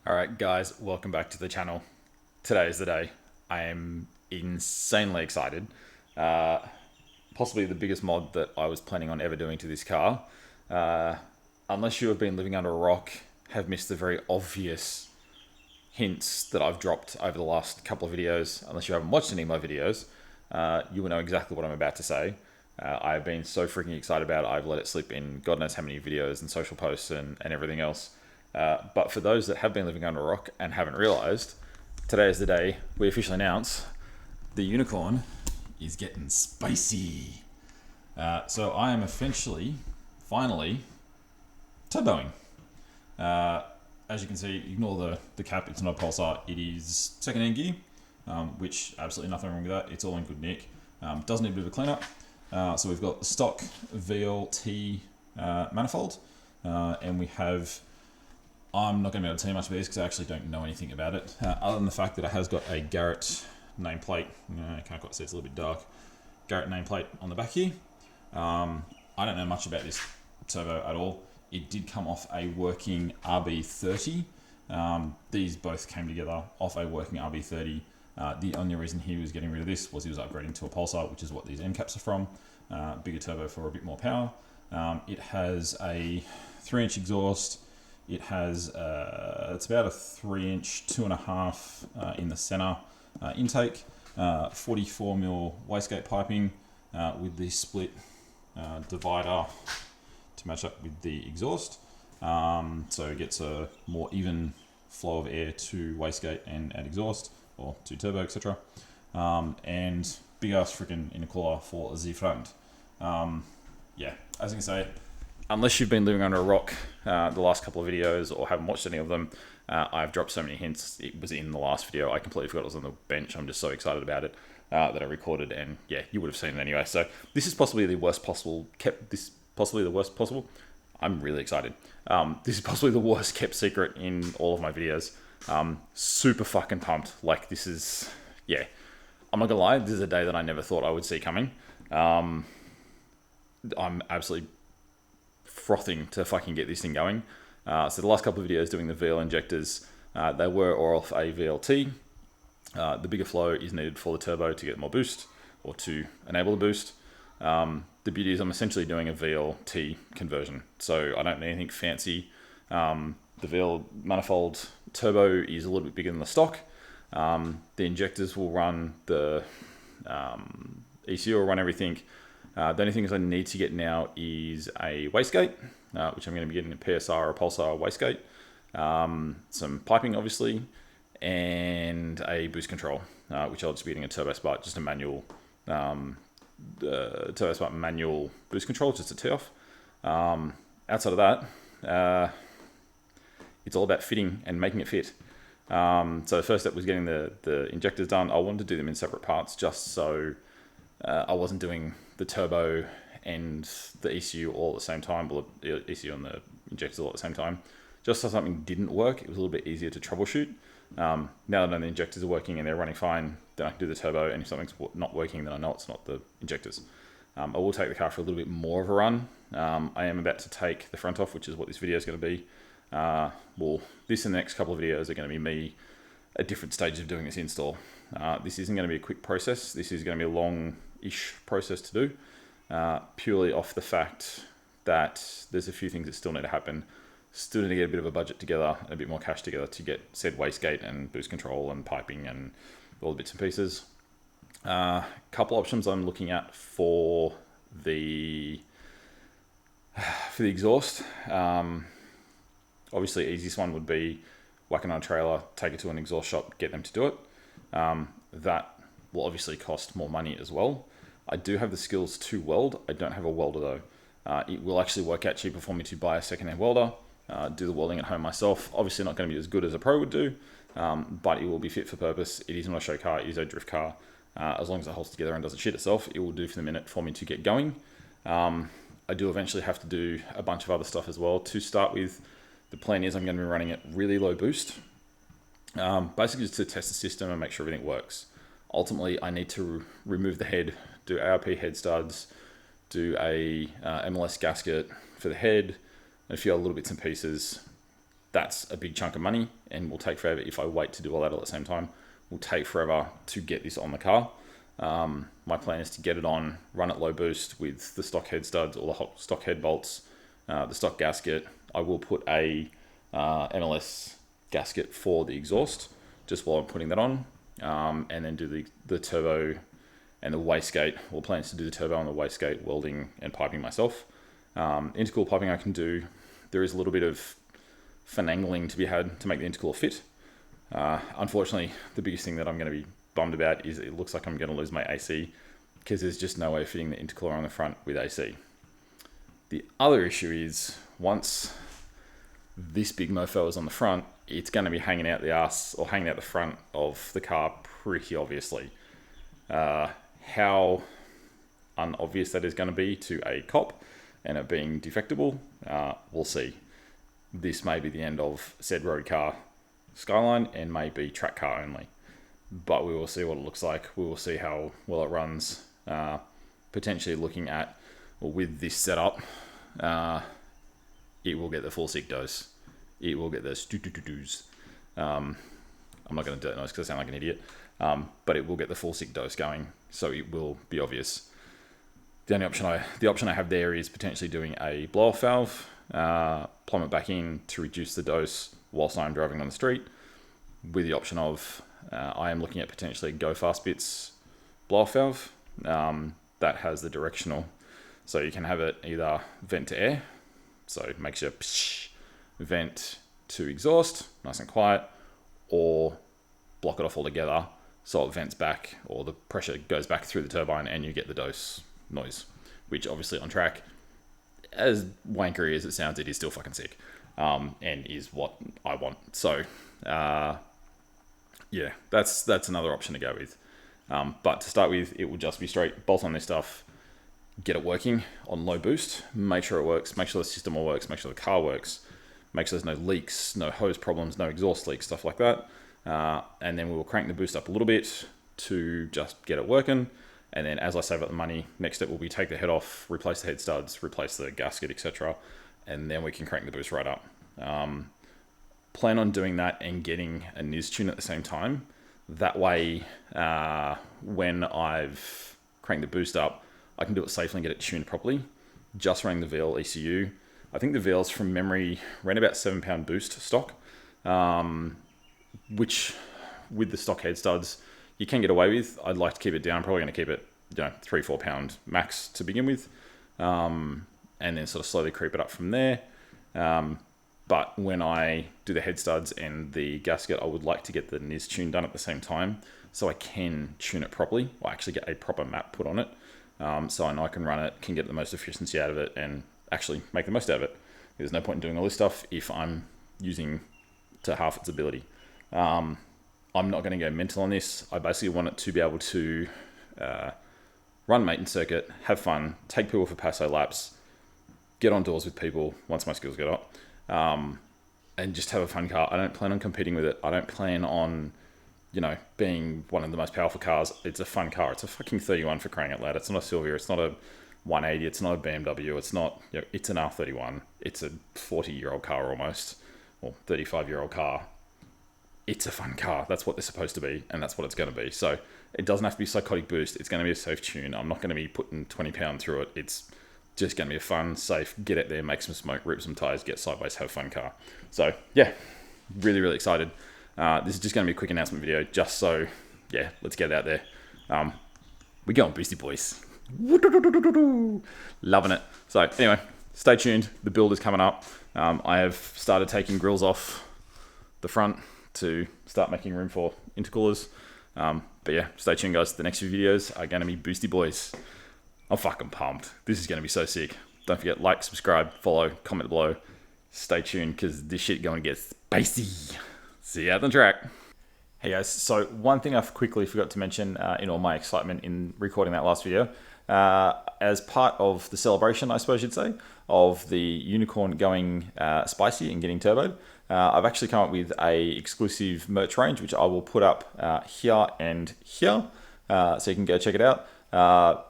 Alright guys, welcome back to the channel. Today is the day. I am insanely excited. Possibly the biggest mod that I was planning on ever doing to this car. Unless you have been living under a rock, have missed the very obvious hints that I've dropped over the last couple of videos, unless you haven't watched any of my videos, you will know exactly what I'm about to say. I've been so freaking excited about it, I've let it slip in God knows how many videos and social posts and everything else. But for those that have been living under a rock and haven't realised, today is the day we officially announce the Unicorn is getting spicy. So I am finally, turboing. As you can see, ignore the cap, it's not a pulsar, it is second-hand gear, which absolutely nothing wrong with that, it's all in good nick. Does need a bit of a cleanup. So we've got the stock VLT manifold, and we have, I'm not going to be able to tell you much about this because I actually don't know anything about it, other than the fact that it has got a Garrett nameplate. I can't quite see, it's a little bit dark. Garrett nameplate on the back here. I don't know much about this turbo at all. It did come off a working RB30. These both came together off a working RB30. The only reason he was getting rid of this was he was upgrading to a pulsar, which is what these end caps are from. Bigger turbo for a bit more power. It has a 3-inch exhaust. It has, it's about a 3-inch, 2.5 in the center intake, 44mm wastegate piping with the split divider to match up with the exhaust. So it gets a more even flow of air to wastegate and exhaust, or to turbo, etc. And big ass freaking intercooler for the front. Yeah, as you can say, unless you've been living under a rock the last couple of videos or haven't watched any of them, I've dropped so many hints. It was in the last video. I completely forgot it was on the bench. I'm just so excited about it that I recorded, and yeah, you would have seen it anyway. So this is possibly the worst possible I'm really excited. This is possibly the worst kept secret in all of my videos. Super fucking pumped. Like, this is, yeah. I'm not gonna lie, this is a day that I never thought I would see coming. I'm absolutely frothing to fucking get this thing going. So the last couple of videos doing the VL injectors, they were off a VLT. The bigger flow is needed for the turbo to get more boost, or to enable the boost. The beauty is I'm essentially doing a VLT conversion, so I don't need anything fancy. The VL manifold turbo is a little bit bigger than the stock. The injectors will run the ECU, will run everything. The only things I need to get now is a wastegate, which I'm going to be getting a PSR or a pulsar wastegate, some piping obviously, and a boost control, which I'll just be getting a turbo spark, just a manual turbo spark manual boost control, just a tee off. Outside of that, it's all about fitting and making it fit. So the first step was getting the injectors done. I wanted to do them in separate parts just so I wasn't doing the turbo and the ECU all at the same time, or the ECU and the injectors all at the same time. Just so something didn't work, it was a little bit easier to troubleshoot. Now that I know the injectors are working and they're running fine, then I can do the turbo, and if something's not working, then I know it's not the injectors. I will take the car for a little bit more of a run. I am about to take the front off, which is what this video is going to be. Well, this and the next couple of videos are going to be me at different stages of doing this install. This isn't going to be a quick process. This is going to be a long-ish process to do, purely off the fact that there's a few things that still need to happen. Still need to get a bit of a budget together, a bit more cash together to get said wastegate and boost control and piping and all the bits and pieces. Couple options I'm looking at for the exhaust. Obviously, easiest one would be whacking on a trailer, take it to an exhaust shop, get them to do it. That will obviously cost more money as well. I do have the skills to weld. I don't have a welder though. It will actually work out cheaper for me to buy a second-hand welder, do the welding at home myself. Obviously not going to be as good as a pro would do, but it will be fit for purpose. It is not a show car, it is a drift car. As long as it holds together and doesn't shit itself, it will do for the minute for me to get going. I do eventually have to do a bunch of other stuff as well. To start with, the plan is I'm going to be running it really low boost, basically just to test the system and make sure everything works. Ultimately, I need to remove the head, do ARP head studs, do a MLS gasket for the head, and a few other little bits and pieces, that's a big chunk of money and will take forever if I wait to do all that all at the same time. Will take forever to get this on the car. My plan is to get it on, run it low boost with the stock head studs, all the stock head bolts, the stock gasket. I will put a MLS gasket for the exhaust just while I'm putting that on, and then do the turbo and the wastegate. Well, plans to do the turbo and the wastegate welding and piping myself. Intercooler piping I can do. There is a little bit of finagling to be had to make the intercooler fit. Unfortunately, the biggest thing that I'm going to be bummed about is it looks like I'm going to lose my AC because there's just no way of fitting the intercooler on the front with AC. The other issue is once this big mofo is on the front, it's going to be hanging out the ass or hanging out the front of the car pretty obviously. How unobvious that is going to be to a cop and it being defectable, we'll see. This may be the end of said road car Skyline and may be track car only, but we will see what it looks like. We will see how well it runs. Potentially looking at, well, with this setup, it will get the full sick dose. It will get those doo-doo-doo-doos. I'm not going to do that noise because I sound like an idiot, but it will get the full sick dose going, so it will be obvious. The option I have there is potentially doing a blow-off valve, plumb it back in to reduce the dose whilst I'm driving on the street, with the option of I am looking at potentially Go Fast Bits blow-off valve that has the directional, so you can have it either vent to air, so it makes you psh, vent to exhaust, nice and quiet, or block it off altogether so it vents back, or the pressure goes back through the turbine and you get the dose noise, which obviously on track, as wankery as it sounds, it is still fucking sick, and is what I want. So yeah, that's another option to go with. But to start with, it will just be straight bolt on this stuff, get it working on low boost, make sure it works, make sure the system all works, make sure the car works, make sure there's no leaks, no hose problems, no exhaust leaks, stuff like that. And then we will crank the boost up a little bit to just get it working. And then as I save up the money, next step will be take the head off, replace the head studs, replace the gasket, etc. And then we can crank the boost right up. Plan on doing that and getting a NIS tune at the same time. That way, when I've cranked the boost up, I can do it safely and get it tuned properly. Just running the VL ECU. I think the VLs from memory ran about 7 pound boost stock, which with the stock head studs, you can get away with. I'd like to keep it down. Probably going to keep it, 3-4 pound max to begin with, and then sort of slowly creep it up from there. But when I do the head studs and the gasket, I would like to get the NIS tune done at the same time so I can tune it properly, or actually get a proper map put on it, so I know I can run it, can get the most efficiency out of it, and actually make the most out of it. There's no point in doing all this stuff if I'm using to half its ability. I'm not going to go mental on this. I basically want it to be able to run maintenance circuit, have fun, take people for passo laps, get on doors with people once my skills get up, and just have a fun car. I don't plan on competing with it. I don't plan on, being one of the most powerful cars. It's a fun car. It's a fucking 31 for crying out loud. It's not a Silvia. It's not a 180. It's not a BMW. It's not, it's an R31. It's a 40-year-old car almost, or 35-year-old car. It's a fun car. That's what they're supposed to be, and that's what it's going to be. So it doesn't have to be psychotic boost. It's going to be a safe tune. I'm not going to be putting 20 pound through it. It's just going to be a fun, safe, get out there, make some smoke, rip some tires, get sideways, have a fun car. So yeah, really, really excited. This is just going to be a quick announcement video, just so, yeah, let's get it out there. We go on Boosty Boys. Loving it. So anyway, stay tuned. The build is coming up. I have started taking grills off the front to start making room for intercoolers. But yeah, stay tuned, guys. The next few videos are going to be Boosty Boys. I'm fucking pumped. This is going to be so sick. Don't forget, like, subscribe, follow, comment below. Stay tuned, because this shit going to get spicy. See you out on the track. Hey guys, so one thing I quickly forgot to mention in all my excitement in recording that last video, as part of the celebration, I suppose you'd say, of the Unicorn going spicy and getting turboed, I've actually come up with a exclusive merch range, which I will put up here and here, so you can go check it out.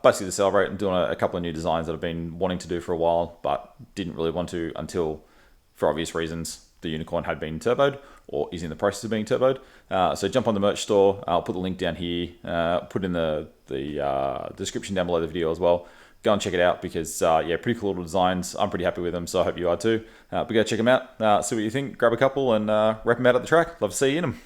Basically to celebrate, I'm doing a couple of new designs that I've been wanting to do for a while, but didn't really want to until, for obvious reasons, the Unicorn had been turboed or is in the process of being turboed. So jump on the merch store. I'll put the link down here, put in the description down below the video as well. Go and check it out because, yeah, pretty cool little designs. I'm pretty happy with them, so I hope you are too. But go check them out, see what you think, grab a couple and rep them out at the track. Love to see you in them.